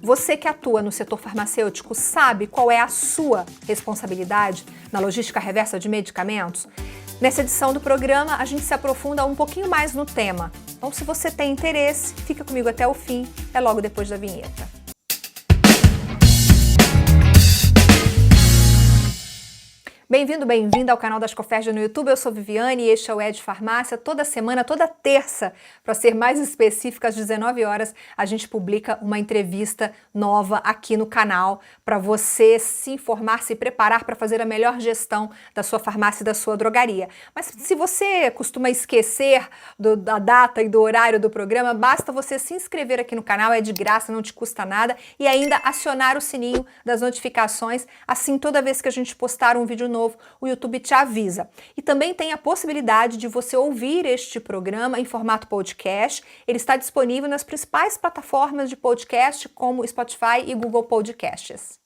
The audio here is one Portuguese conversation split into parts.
Você que atua no setor farmacêutico sabe qual é a sua responsabilidade na logística reversa de medicamentos? Nessa edição do programa, a gente se aprofunda um pouquinho mais no tema. Então, se você tem interesse, fica comigo até o fim, é logo depois da vinheta. Bem-vindo, bem-vinda ao canal da Ascoferd no YouTube. Eu sou Viviane e este é o Ed Farmácia. Toda semana, toda terça, para ser mais específica, às 19 horas, a gente publica uma entrevista nova aqui no canal para você se informar, se preparar para fazer a melhor gestão da sua farmácia e da sua drogaria. Mas se você costuma esquecer da data e do horário do programa, basta você se inscrever aqui no canal, é de graça, não te custa nada, e ainda acionar o sininho das notificações. Assim, toda vez que a gente postar um vídeo novo, o YouTube te avisa. E também tem a possibilidade de você ouvir este programa em formato podcast. Ele está disponível nas principais plataformas de podcast, como Spotify e Google Podcasts.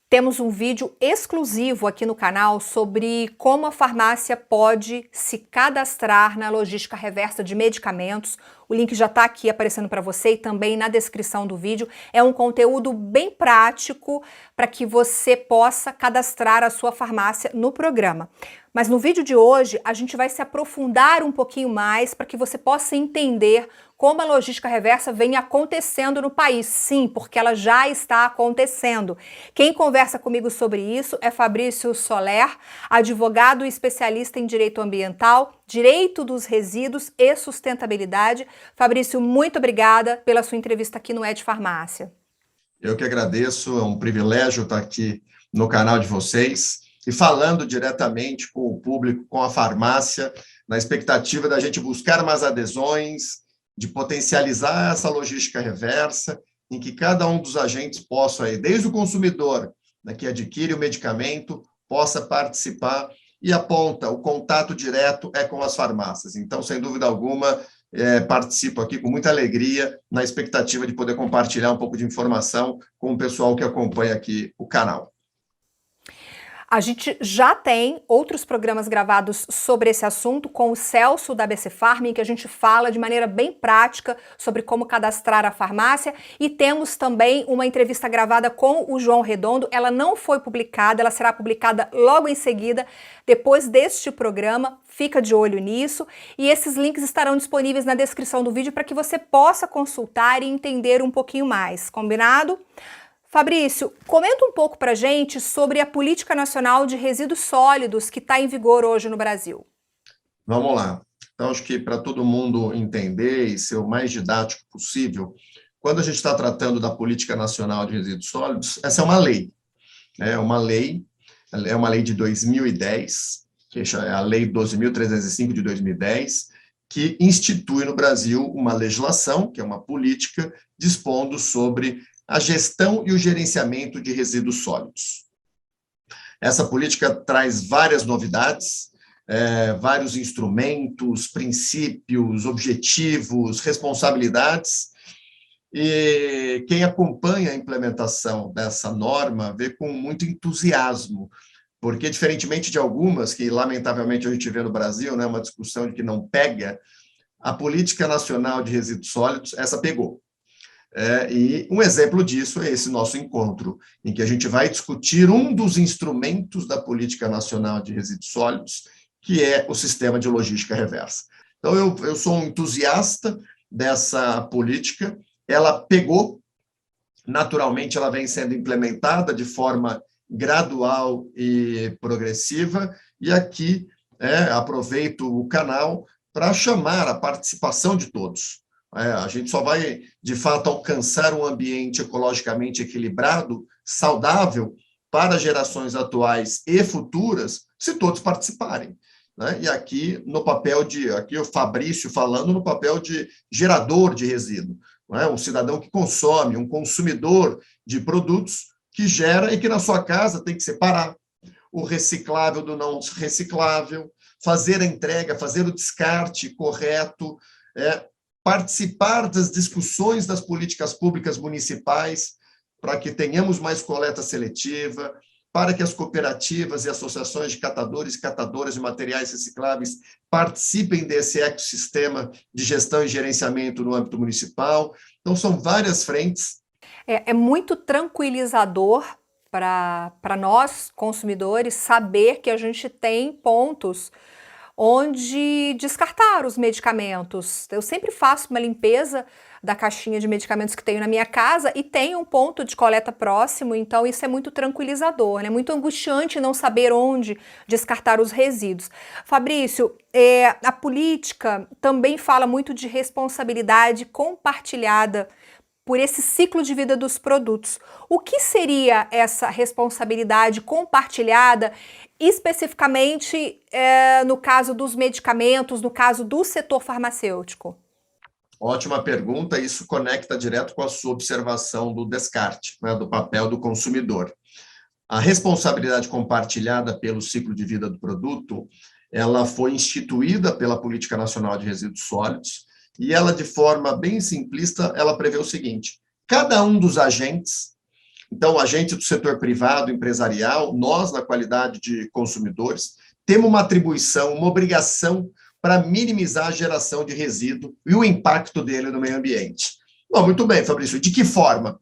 Temos um vídeo exclusivo aqui no canal sobre como a farmácia pode se cadastrar na logística reversa de medicamentos. O link já está aqui aparecendo para você e também na descrição do vídeo. É um conteúdo bem prático para que você possa cadastrar a sua farmácia no programa. Mas no vídeo de hoje a gente vai se aprofundar um pouquinho mais para que você possa entender como a logística reversa vem acontecendo no país. Sim, porque ela já está acontecendo. Quem conversa comigo sobre isso é Fabrício Soler, advogado e especialista em direito ambiental, direito dos resíduos e sustentabilidade. Fabrício, muito obrigada pela sua entrevista aqui no Ed Farmácia. Eu que agradeço, é um privilégio estar aqui no canal de vocês e falando diretamente com o público, com a farmácia, na expectativa da gente buscar mais adesões, de potencializar essa logística reversa, em que cada um dos agentes possa, desde o consumidor, né, que adquire o medicamento, possa participar e aponta, o contato direto é com as farmácias. Então, sem dúvida alguma, participo aqui com muita alegria, na expectativa de poder compartilhar um pouco de informação com o pessoal que acompanha aqui o canal. A gente já tem outros programas gravados sobre esse assunto com o Celso da ABC Farm, em que a gente fala de maneira bem prática sobre como cadastrar a farmácia, e temos também uma entrevista gravada com o João Redondo. Ela não foi publicada, ela será publicada logo em seguida, depois deste programa. Fica de olho nisso, e esses links estarão disponíveis na descrição do vídeo para que você possa consultar e entender um pouquinho mais, combinado? Fabrício, comenta um pouco para a gente sobre a Política Nacional de Resíduos Sólidos que está em vigor hoje no Brasil. Vamos lá. Então, acho que para todo mundo entender e ser o mais didático possível, quando a gente está tratando da Política Nacional de Resíduos Sólidos, essa é uma lei. É uma lei de 2010, que é a Lei 12.305 de 2010, que institui no Brasil uma legislação, que é uma política, dispondo sobre a gestão e o gerenciamento de resíduos sólidos. Essa política traz várias novidades, vários instrumentos, princípios, objetivos, responsabilidades, e quem acompanha a implementação dessa norma vê com muito entusiasmo, porque, diferentemente de algumas, que lamentavelmente a gente vê no Brasil, né, uma discussão de que não pega, a Política Nacional de Resíduos Sólidos, essa pegou. E um exemplo disso é esse nosso encontro, em que a gente vai discutir um dos instrumentos da Política Nacional de Resíduos Sólidos, que é o sistema de logística reversa. Então, eu sou um entusiasta dessa política, ela pegou, naturalmente ela vem sendo implementada de forma gradual e progressiva, e aqui aproveito o canal para chamar a participação de todos. A gente só vai, de fato, alcançar um ambiente ecologicamente equilibrado, saudável, para gerações atuais e futuras, se todos participarem. Né? E aqui, aqui o Fabrício falando no papel de gerador de resíduo, né? Um cidadão que consome, um consumidor de produtos que gera e que na sua casa tem que separar o reciclável do não reciclável, fazer a entrega, fazer o descarte correto, participar das discussões das políticas públicas municipais para que tenhamos mais coleta seletiva, para que as cooperativas e associações de catadores e catadoras de materiais recicláveis participem desse ecossistema de gestão e gerenciamento no âmbito municipal. Então, são várias frentes. É muito tranquilizador para nós, consumidores, saber que a gente tem pontos onde descartar os medicamentos. Eu sempre faço uma limpeza da caixinha de medicamentos que tenho na minha casa e tem um ponto de coleta próximo, então isso é muito tranquilizador, né? Muito angustiante não saber onde descartar os resíduos. Fabrício, a política também fala muito de responsabilidade compartilhada por esse ciclo de vida dos produtos. O que seria essa responsabilidade compartilhada, especificamente no caso dos medicamentos, no caso do setor farmacêutico? Ótima pergunta, isso conecta direto com a sua observação do descarte, né, do papel do consumidor. A responsabilidade compartilhada pelo ciclo de vida do produto, ela foi instituída pela Política Nacional de Resíduos Sólidos, e ela, de forma bem simplista, ela prevê o seguinte: cada um dos agentes, então o agente do setor privado, empresarial, nós, na qualidade de consumidores, temos uma atribuição, uma obrigação para minimizar a geração de resíduo e o impacto dele no meio ambiente. Bom, muito bem, Fabrício, de que forma?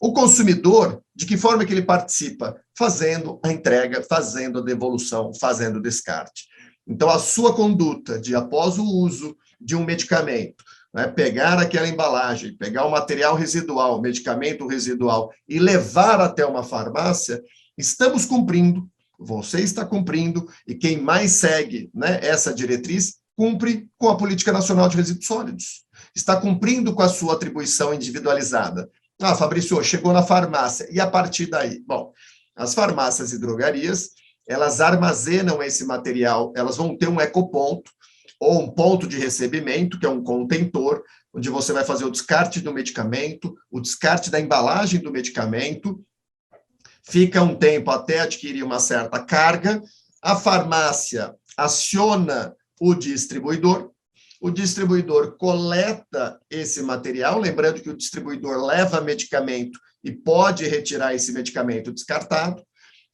O consumidor, de que forma que ele participa? Fazendo a entrega, fazendo a devolução, fazendo o descarte. Então, a sua conduta de, após o uso de um medicamento, né, pegar aquela embalagem, pegar o material residual, o medicamento residual e levar até uma farmácia, estamos cumprindo, você está cumprindo, e quem mais segue, né, essa diretriz, cumpre com a Política Nacional de Resíduos Sólidos. Está cumprindo com a sua atribuição individualizada. Ah, Fabrício, chegou na farmácia, e a partir daí? Bom, as farmácias e drogarias, elas armazenam esse material, elas vão ter um ecoponto, ou um ponto de recebimento, que é um contentor, onde você vai fazer o descarte do medicamento, o descarte da embalagem do medicamento, fica um tempo até adquirir uma certa carga, a farmácia aciona o distribuidor coleta esse material, lembrando que o distribuidor leva medicamento e pode retirar esse medicamento descartado,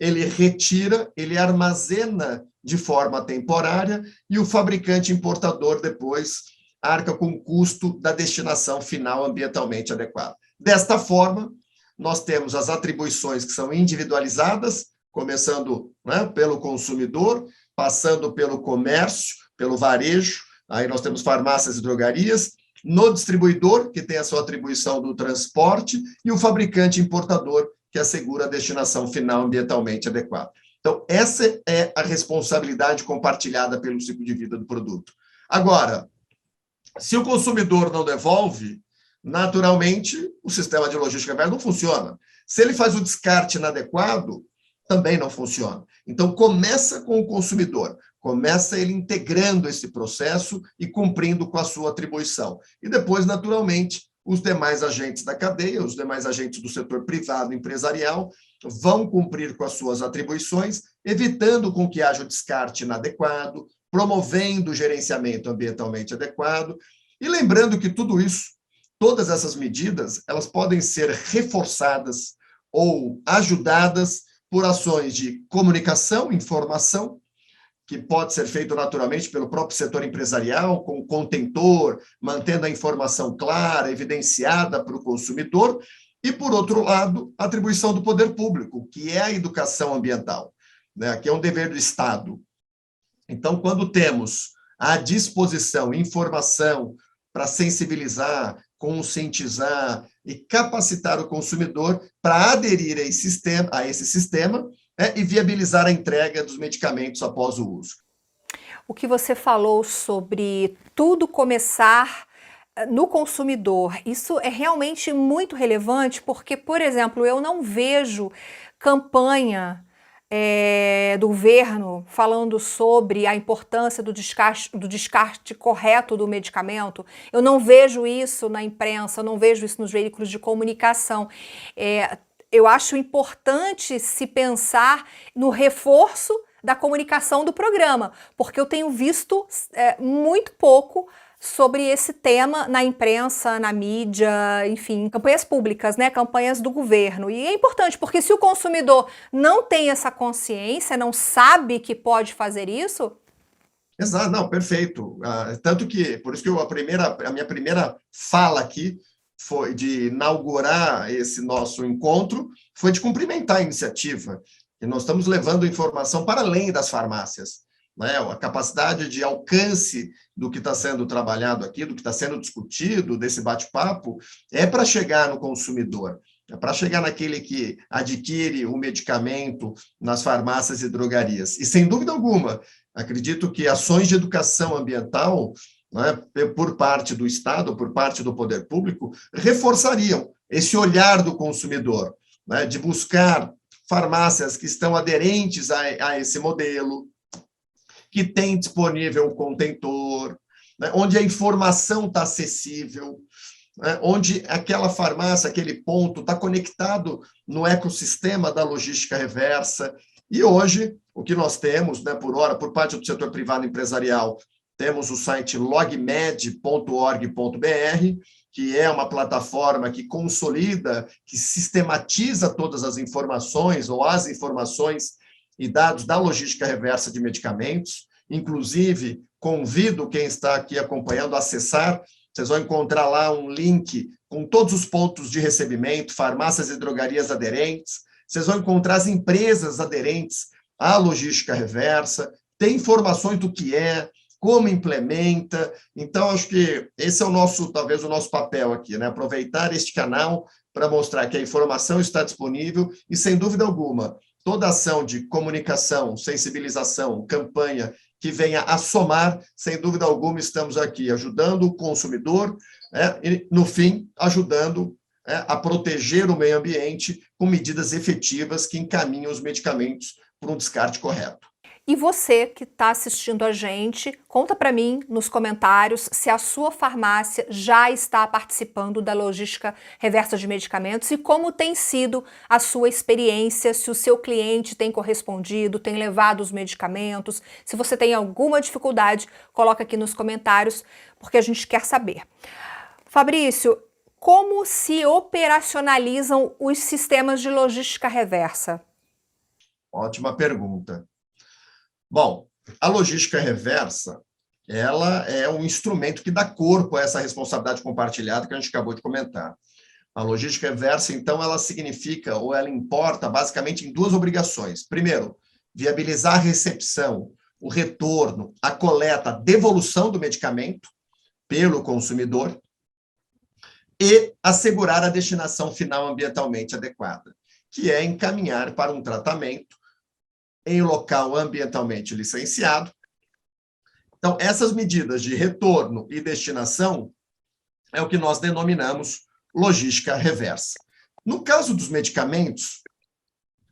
ele retira, ele armazena de forma temporária e o fabricante importador depois arca com o custo da destinação final ambientalmente adequada. Desta forma, nós temos as atribuições que são individualizadas, começando, né, pelo consumidor, passando pelo comércio, pelo varejo, aí nós temos farmácias e drogarias, no distribuidor, que tem a sua atribuição do transporte, e o fabricante importador, que assegura a destinação final ambientalmente adequada. Então, essa é a responsabilidade compartilhada pelo ciclo de vida do produto. Agora, se o consumidor não devolve, naturalmente, o sistema de logística reversa não funciona. Se ele faz o descarte inadequado, também não funciona. Então, começa com o consumidor, começa ele integrando esse processo e cumprindo com a sua atribuição. E depois, naturalmente, os demais agentes da cadeia, os demais agentes do setor privado empresarial vão cumprir com as suas atribuições, evitando com que haja o descarte inadequado, promovendo o gerenciamento ambientalmente adequado, e lembrando que tudo isso, todas essas medidas, elas podem ser reforçadas ou ajudadas por ações de comunicação, informação, que pode ser feito naturalmente pelo próprio setor empresarial, com o contentor, mantendo a informação clara, evidenciada para o consumidor, e, por outro lado, a atribuição do poder público, que é a educação ambiental, né, que é um dever do Estado. Então, quando temos à disposição informação para sensibilizar, conscientizar e capacitar o consumidor para aderir a esse sistema, e viabilizar a entrega dos medicamentos após o uso. O que você falou sobre tudo começar no consumidor, isso é realmente muito relevante porque, por exemplo, eu não vejo campanha do governo falando sobre a importância do descarte correto do medicamento. Eu não vejo isso na imprensa, eu não vejo isso nos veículos de comunicação. Eu acho importante se pensar no reforço da comunicação do programa, porque eu tenho visto muito pouco sobre esse tema na imprensa, na mídia, enfim, campanhas públicas, né, campanhas do governo. E é importante, porque se o consumidor não tem essa consciência, não sabe que pode fazer isso... Exato, não, perfeito. Tanto que, por isso que a minha primeira fala aqui foi de inaugurar esse nosso encontro, foi de cumprimentar a iniciativa. E nós estamos levando informação para além das farmácias, né? A capacidade de alcance do que está sendo trabalhado aqui, do que está sendo discutido, desse bate-papo, é para chegar no consumidor, é para chegar naquele que adquire o medicamento nas farmácias e drogarias. E, sem dúvida alguma, acredito que ações de educação ambiental, né, por parte do Estado, por parte do poder público, reforçariam esse olhar do consumidor, né, de buscar farmácias que estão aderentes a esse modelo, que tem disponível o contentor, né, onde a informação está acessível, né, onde aquela farmácia, aquele ponto está conectado no ecossistema da logística reversa. E hoje, o que nós temos, né, por hora, por parte do setor privado empresarial, temos o site logmed.org.br, que é uma plataforma que consolida, que sistematiza todas as informações, ou as informações e dados da logística reversa de medicamentos. Inclusive, convido quem está aqui acompanhando a acessar. Vocês vão encontrar lá um link com todos os pontos de recebimento, farmácias e drogarias aderentes. Vocês vão encontrar as empresas aderentes à logística reversa, tem informações do que é, como implementa. Então, acho que esse é o nosso, talvez, o nosso papel aqui, né? Aproveitar este canal para mostrar que a informação está disponível e, sem dúvida alguma, toda ação de comunicação, sensibilização, campanha que venha a somar, sem dúvida alguma, estamos aqui ajudando o consumidor, né? E, no fim, ajudando, né, a proteger o meio ambiente com medidas efetivas que encaminham os medicamentos para um descarte correto. E você que está assistindo a gente, conta para mim nos comentários se a sua farmácia já está participando da logística reversa de medicamentos e como tem sido a sua experiência, se o seu cliente tem correspondido, tem levado os medicamentos. Se você tem alguma dificuldade, coloca aqui nos comentários, porque a gente quer saber. Fabrício, como se operacionalizam os sistemas de logística reversa? Ótima pergunta. Bom, a logística reversa, ela é um instrumento que dá corpo a essa responsabilidade compartilhada que a gente acabou de comentar. A logística reversa, então, ela significa, ou ela importa, basicamente, em duas obrigações. Primeiro, viabilizar a recepção, o retorno, a coleta, a devolução do medicamento pelo consumidor e assegurar a destinação final ambientalmente adequada, que é encaminhar para um tratamento em local ambientalmente licenciado. Então, essas medidas de retorno e destinação é o que nós denominamos logística reversa. No caso dos medicamentos,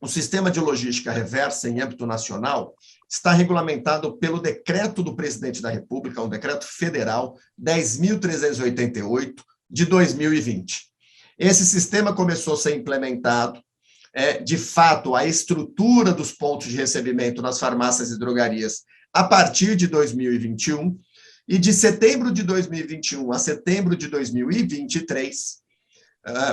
o sistema de logística reversa em âmbito nacional está regulamentado pelo decreto do presidente da República, um decreto federal 10.388 de 2020. Esse sistema começou a ser implementado, de fato, a estrutura dos pontos de recebimento nas farmácias e drogarias a partir de 2021, e de setembro de 2021 a setembro de 2023,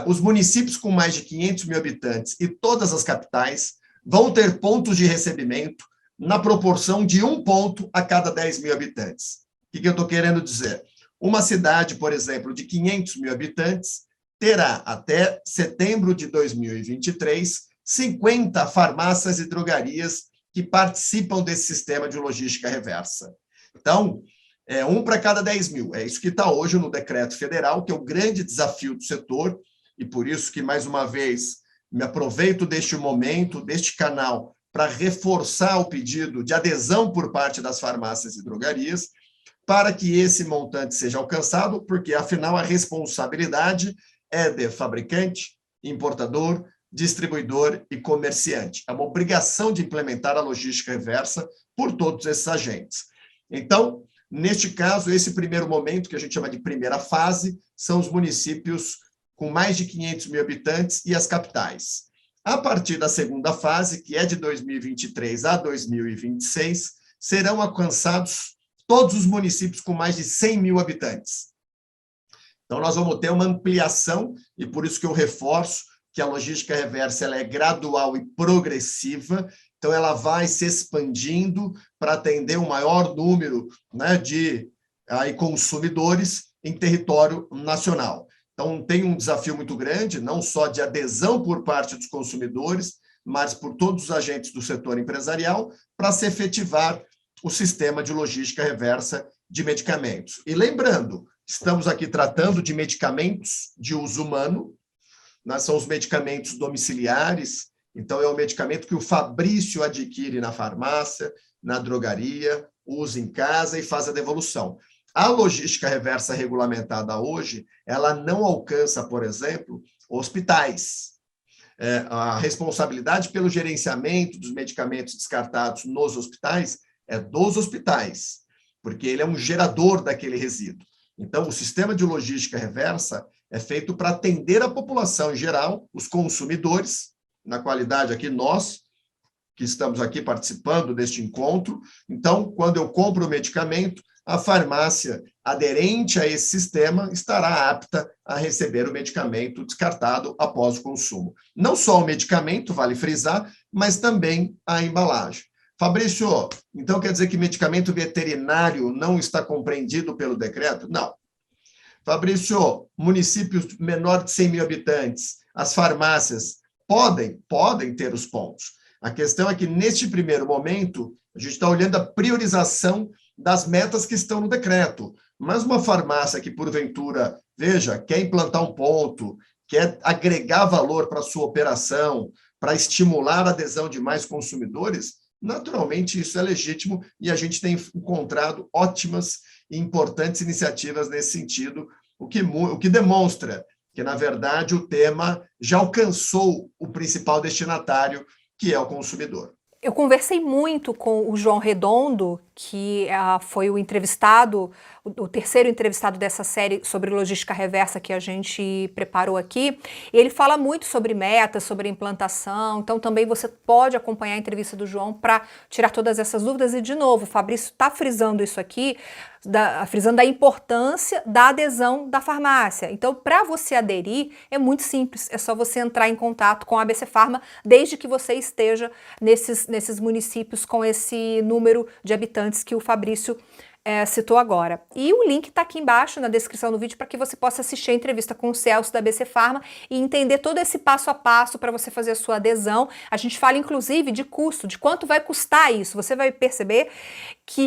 os municípios com mais de 500 mil habitantes e todas as capitais vão ter pontos de recebimento na proporção de 1 ponto a cada 10 mil habitantes. O que eu estou querendo dizer? Uma cidade, por exemplo, de 500 mil habitantes, terá até setembro de 2023 50 farmácias e drogarias que participam desse sistema de logística reversa. Então, 1 para cada 10 mil. É isso que está hoje no decreto federal, que é o grande desafio do setor, e por isso que, mais uma vez, me aproveito deste momento, deste canal, para reforçar o pedido de adesão por parte das farmácias e drogarias, para que esse montante seja alcançado, porque, afinal, a responsabilidade é de fabricante, importador, distribuidor e comerciante. É uma obrigação de implementar a logística reversa por todos esses agentes. Então, neste caso, esse primeiro momento, que a gente chama de primeira fase, são os municípios com mais de 500 mil habitantes e as capitais. A partir da segunda fase, que é de 2023 a 2026, serão alcançados todos os municípios com mais de 100 mil habitantes. Então, nós vamos ter uma ampliação, e por isso que eu reforço que a logística reversa ela é gradual e progressiva, então ela vai se expandindo para atender um maior número, né, de consumidores em território nacional. Então, tem um desafio muito grande, não só de adesão por parte dos consumidores, mas por todos os agentes do setor empresarial, para se efetivar o sistema de logística reversa de medicamentos. E lembrando, estamos aqui tratando de medicamentos de uso humano, né? São os medicamentos domiciliares, então é o medicamento que o Fabrício adquire na farmácia, na drogaria, usa em casa e faz a devolução. A logística reversa regulamentada hoje, ela não alcança, por exemplo, hospitais. A responsabilidade pelo gerenciamento dos medicamentos descartados nos hospitais é dos hospitais, porque ele é um gerador daquele resíduo. Então, o sistema de logística reversa é feito para atender a população em geral, os consumidores, na qualidade aqui, nós, que estamos aqui participando deste encontro. Então, quando eu compro o medicamento, a farmácia aderente a esse sistema estará apta a receber o medicamento descartado após o consumo. Não só o medicamento, vale frisar, mas também a embalagem. Fabrício, então quer dizer que medicamento veterinário não está compreendido pelo decreto? Não. Fabrício, municípios menor de 100 mil habitantes, as farmácias podem ter os pontos. A questão é que, neste primeiro momento, a gente está olhando a priorização das metas que estão no decreto. Mas uma farmácia que, porventura, veja, quer implantar um ponto, quer agregar valor para a sua operação, para estimular a adesão de mais consumidores, naturalmente isso é legítimo e a gente tem encontrado ótimas e importantes iniciativas nesse sentido, o que demonstra que, na verdade, o tema já alcançou o principal destinatário, que é o consumidor. Eu conversei muito com o João Redondo, que foi o entrevistado, o terceiro entrevistado dessa série sobre logística reversa que a gente preparou aqui. Ele fala muito sobre metas, sobre implantação, então também você pode acompanhar a entrevista do João para tirar todas essas dúvidas. E, de novo, o Fabrício está frisando isso aqui, frisando a importância da adesão da farmácia. Então, para você aderir, é muito simples, é só você entrar em contato com a ABC Farma, desde que você esteja nesses municípios com esse número de habitantes que o Fabrício citou agora. E o link está aqui embaixo na descrição do vídeo para que você possa assistir a entrevista com o Celso da ABC Farma e entender todo esse passo a passo para você fazer a sua adesão. A gente fala inclusive de custo, de quanto vai custar isso. Você vai perceber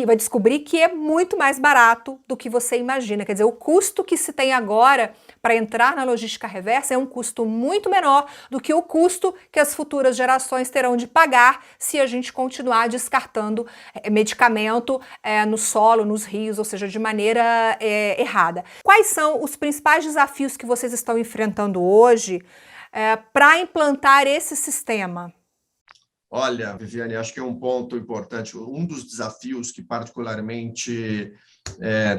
vai descobrir que é muito mais barato do que você imagina. Quer dizer, o custo que se tem agora para entrar na logística reversa é um custo muito menor do que o custo que as futuras gerações terão de pagar se a gente continuar descartando medicamento no solo, nos rios, ou seja, de maneira errada. Quais são os principais desafios que vocês estão enfrentando hoje para implantar esse sistema? Olha, Viviane, acho que é um ponto importante. Um dos desafios que particularmente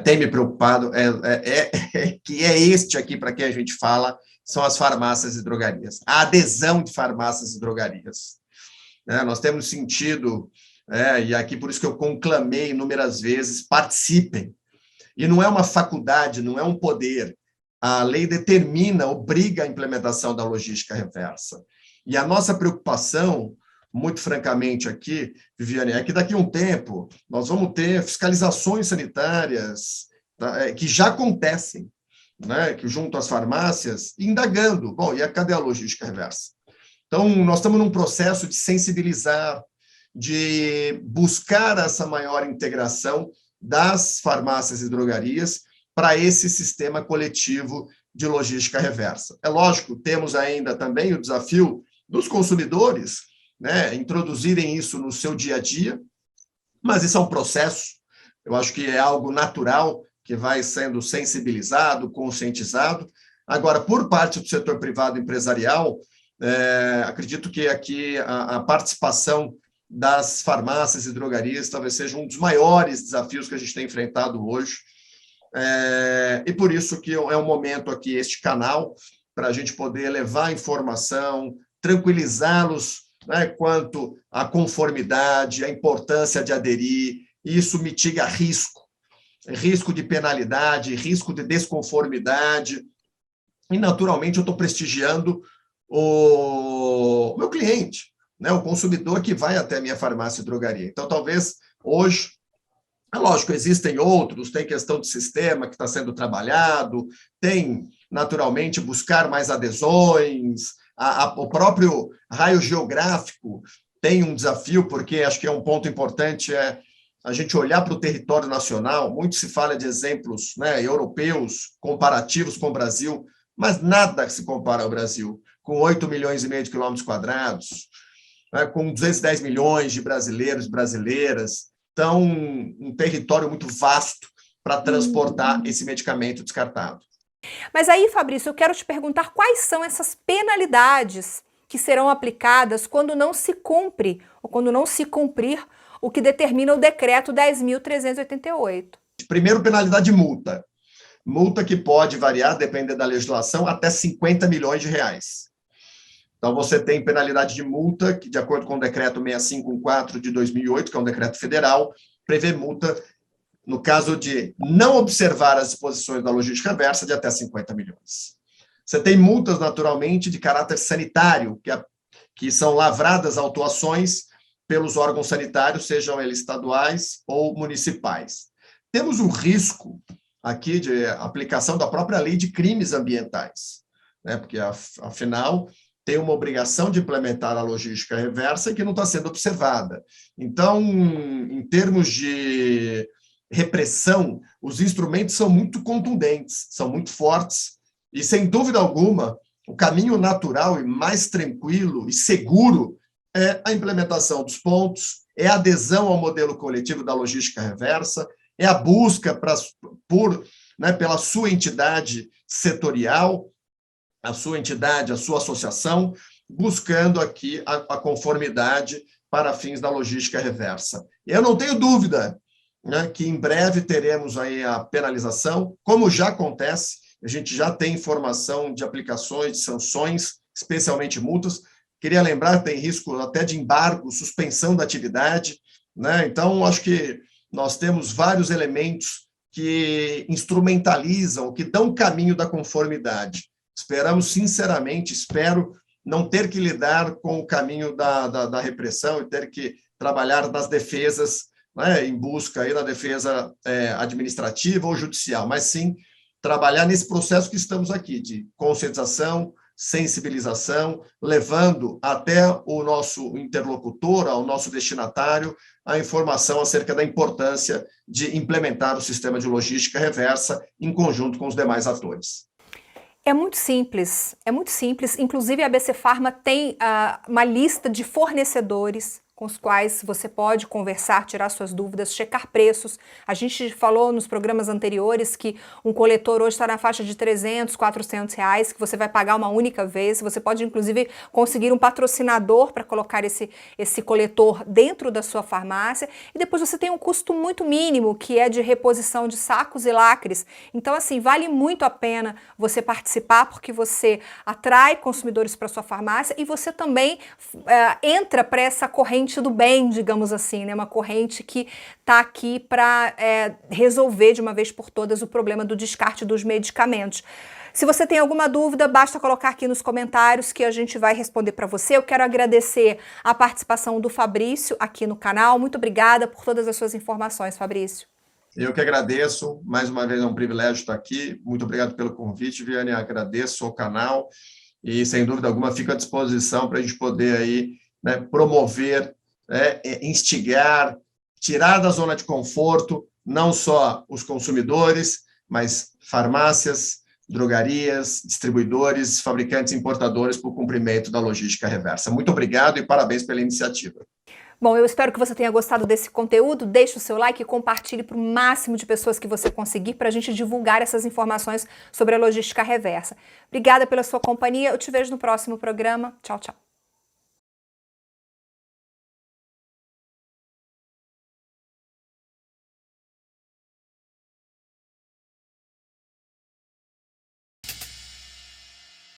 tem me preocupado que é este aqui para quem a gente fala, são as farmácias e drogarias. A adesão de farmácias e drogarias. Nós temos sentido, e aqui por isso que eu conclamei inúmeras vezes, participem. E não é uma faculdade, não é um poder. A lei determina, obriga a implementação da logística reversa. E a nossa preocupação, muito francamente aqui, Viviane, é que daqui a um tempo nós vamos ter fiscalizações sanitárias que já acontecem, né, que junto às farmácias, indagando. Bom, cadê a logística reversa? Então, nós estamos num processo de sensibilizar, de buscar essa maior integração das farmácias e drogarias para esse sistema coletivo de logística reversa. É lógico, temos ainda também o desafio dos consumidores, né, introduzirem isso no seu dia a dia, mas isso é um processo, eu acho que é algo natural, que vai sendo sensibilizado, conscientizado. Agora, por parte do setor privado empresarial, acredito que aqui a participação das farmácias e drogarias talvez seja um dos maiores desafios que a gente tem enfrentado hoje, e por isso que é um momento aqui, este canal, para a gente poder levar informação, tranquilizá-los, né, quanto à conformidade, a importância de aderir. Isso mitiga risco de penalidade, risco de desconformidade, e, naturalmente, eu estou prestigiando o meu cliente, né, o consumidor que vai até a minha farmácia e drogaria. Então, talvez, hoje, é lógico, existem outros, tem questão de sistema que está sendo trabalhado, tem naturalmente, buscar mais adesões, o próprio raio geográfico tem um desafio, porque acho que é um ponto importante, a gente olhar para o território nacional. Muito se fala de exemplos, né, europeus, comparativos com o Brasil, mas nada se compara ao Brasil, com 8,5 milhões de quilômetros quadrados, né, com 210 milhões de brasileiros e brasileiras. Então, um território muito vasto para transportar esse medicamento descartado. Mas aí, Fabrício, eu quero te perguntar quais são essas penalidades que serão aplicadas quando não se cumpre, ou quando não se cumprir, o que determina o decreto 10.388. Primeiro, penalidade de multa. Multa que pode variar, dependendo da legislação, até 50 milhões de reais. Então, você tem penalidade de multa, que, de acordo com o decreto 6514 de 2008, que é um decreto federal, prevê multa, no caso de não observar as disposições da logística reversa, de até 50 milhões. Você tem multas, naturalmente, de caráter sanitário, que são lavradas autuações pelos órgãos sanitários, sejam eles estaduais ou municipais. Temos o risco aqui de aplicação da própria lei de crimes ambientais, né? Porque, afinal, tem uma obrigação de implementar a logística reversa que não está sendo observada. Então, em termos de repressão, os instrumentos são muito contundentes, são muito fortes, e, sem dúvida alguma, o caminho natural e mais tranquilo e seguro é a implementação dos pontos, é a adesão ao modelo coletivo da logística reversa, é a busca pela sua entidade setorial, a sua entidade, a sua associação, buscando aqui a conformidade para fins da logística reversa. Eu não tenho dúvida, né, que em breve teremos aí a penalização, como já acontece, a gente já tem informação de aplicações, de sanções, especialmente multas. Queria lembrar, tem risco até de embargo, suspensão da atividade, né? Então, acho que nós temos vários elementos que instrumentalizam, que dão caminho da conformidade. Esperamos, sinceramente, espero não ter que lidar com o caminho da repressão e ter que trabalhar nas defesas, né, em busca aí da defesa administrativa ou judicial, mas sim trabalhar nesse processo que estamos aqui, de conscientização, sensibilização, levando até o nosso interlocutor, ao nosso destinatário, a informação acerca da importância de implementar o sistema de logística reversa em conjunto com os demais atores. É muito simples. Inclusive, a ABC Pharma tem uma lista de fornecedores com os quais você pode conversar, tirar suas dúvidas, checar preços. A gente falou nos programas anteriores que um coletor hoje está na faixa de 300, 400 reais, que você vai pagar uma única vez. Você pode, inclusive, conseguir um patrocinador para colocar esse coletor dentro da sua farmácia. E depois você tem um custo muito mínimo, que é de reposição de sacos e lacres. Então, assim, vale muito a pena você participar, porque você atrai consumidores para sua farmácia e você também entra para essa corrente do bem, digamos assim, né? Uma corrente que está aqui para resolver de uma vez por todas o problema do descarte dos medicamentos. Se você tem alguma dúvida, basta colocar aqui nos comentários que a gente vai responder para você. Eu quero agradecer a participação do Fabrício aqui no canal. Muito obrigada por todas as suas informações, Fabrício. Eu que agradeço. Mais uma vez é um privilégio estar aqui. Muito obrigado pelo convite, Viane. Agradeço ao canal e, sem dúvida alguma, fico à disposição para a gente poder aí, né, promover, instigar, tirar da zona de conforto, não só os consumidores, mas farmácias, drogarias, distribuidores, fabricantes, importadores, para o cumprimento da logística reversa. Muito obrigado e parabéns pela iniciativa. Bom, eu espero que você tenha gostado desse conteúdo. Deixe o seu like e compartilhe para o máximo de pessoas que você conseguir para a gente divulgar essas informações sobre a logística reversa. Obrigada pela sua companhia. Eu te vejo no próximo programa. Tchau, tchau.